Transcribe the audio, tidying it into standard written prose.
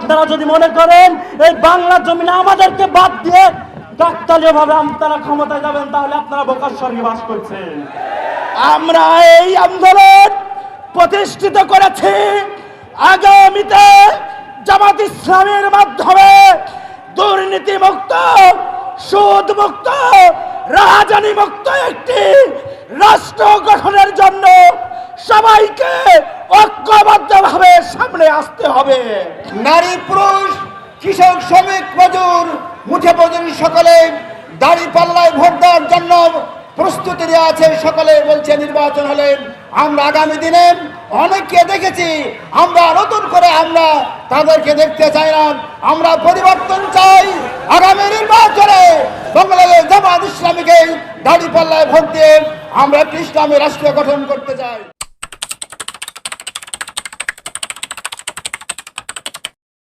আপনারা যদি মনে করেন এই বাংলার জমিনে আমাদেরকে বাদ দিয়ে কাকতালীয় ভাবে আপনারা ক্ষমতায় যাবেন, তাহলে আপনারা বোকার স্বর্গে বাস করছেন। আমরা এই আন্দোলন প্রতিষ্ঠিত করেছি আগামীতে জামাত ইসলামের মাধ্যমে দুর্নীতি মুক্ত, সুদ মুক্ত, রাহাজানি মুক্ত একটি রাষ্ট্র গঠনের জন্য সবাইকে ঐক্যবদ্ধভাবে সামনে আসতে হবে। নারী পুরুষ, কৃষক, শ্রমিক, মজুর, মুঠে মজুরি সকলে দাড়ি পাল্লায় ভোট দেওয়ার জন্য প্রস্তুতি নিয়ে আছে। সকলে বলছে নির্বাচন হলে আমরা আগামী দিনে অনেককে দেখেছি, আমরা নতুন করে আমরা তাদেরকে দেখতে চাই না, আমরা পরিবর্তন চাই। আগামী নির্বাচনে বাংলাদেশ জামাত ইসলামীকে দাড়ি পাল্লায় ভোট দিয়ে আমরা একটি ইসলামী রাষ্ট্র গঠন করতে চাই।